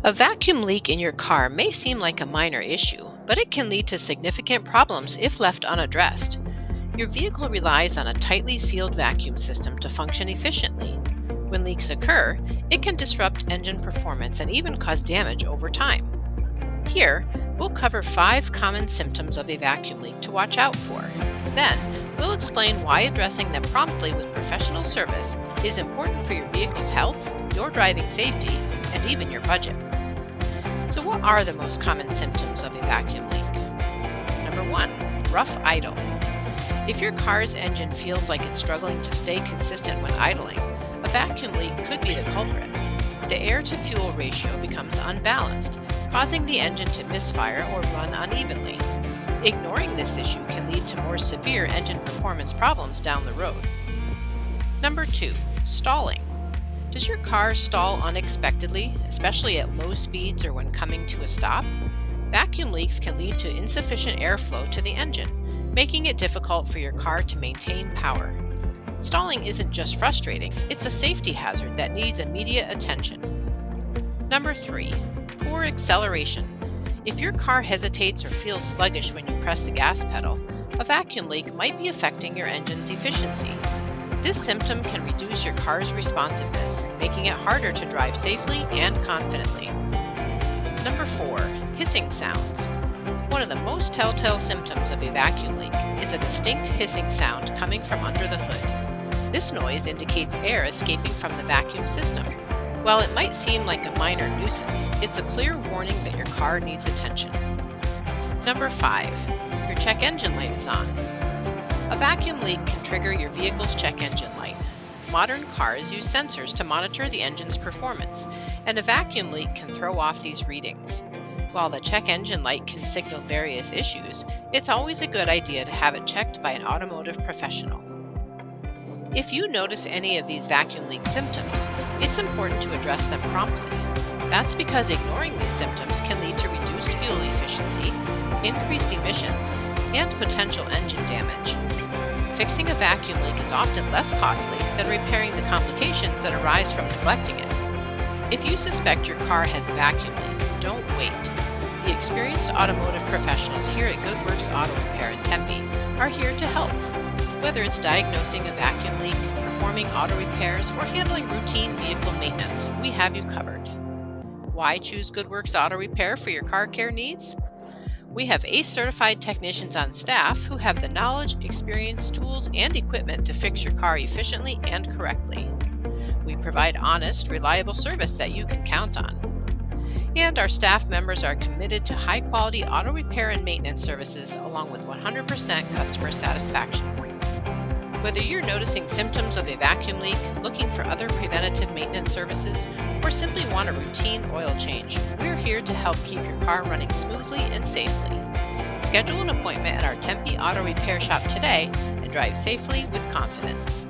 A vacuum leak in your car may seem like a minor issue, but it can lead to significant problems if left unaddressed. Your vehicle relies on a tightly sealed vacuum system to function efficiently. When leaks occur, it can disrupt engine performance and even cause damage over time. Here, we'll cover 5 common symptoms of a vacuum leak to watch out for. Then, we'll explain why addressing them promptly with professional service is important for your vehicle's health, your driving safety, and even your budget. So, what are the most common symptoms of a vacuum leak? Number 1, rough idle. If your car's engine feels like it's struggling to stay consistent when idling, a vacuum leak could be the culprit. The air-to-fuel ratio becomes unbalanced, causing the engine to misfire or run unevenly. Ignoring this issue can lead to more severe engine performance problems down the road. Number 2, stalling. Does your car stall unexpectedly, especially at low speeds or when coming to a stop? Vacuum leaks can lead to insufficient airflow to the engine, making it difficult for your car to maintain power. Stalling isn't just frustrating, it's a safety hazard that needs immediate attention. Number 3, poor acceleration. If your car hesitates or feels sluggish when you press the gas pedal, a vacuum leak might be affecting your engine's efficiency. This symptom can reduce your car's responsiveness, making it harder to drive safely and confidently. Number 4, hissing sounds. One of the most telltale symptoms of a vacuum leak is a distinct hissing sound coming from under the hood. This noise indicates air escaping from the vacuum system. While it might seem like a minor nuisance, it's a clear warning that your car needs attention. Number 5, your check engine light is on. A vacuum leak can trigger your vehicle's check engine light. Modern cars use sensors to monitor the engine's performance, and a vacuum leak can throw off these readings. While the check engine light can signal various issues, it's always a good idea to have it checked by an automotive professional. If you notice any of these vacuum leak symptoms, it's important to address them promptly. That's because ignoring these symptoms can lead to reduced fuel efficiency, increased emissions, and potential engine damage. Fixing a vacuum leak is often less costly than repairing the complications that arise from neglecting it. If you suspect your car has a vacuum leak, don't wait. The experienced automotive professionals here at GoodWorks Auto Repair in Tempe are here to help. Whether it's diagnosing a vacuum leak, performing auto repairs, or handling routine vehicle maintenance, we have you covered. Why choose GoodWorks Auto Repair for your car care needs? We have ACE-certified technicians on staff who have the knowledge, experience, tools, and equipment to fix your car efficiently and correctly. We provide honest, reliable service that you can count on. And our staff members are committed to high-quality auto repair and maintenance services along with 100% customer satisfaction. Whether you're noticing symptoms of a vacuum leak, looking for other preventative maintenance services, or simply want a routine oil change, we're here to help keep your car running smoothly and safely. Schedule an appointment at our Tempe Auto Repair Shop today and drive safely with confidence.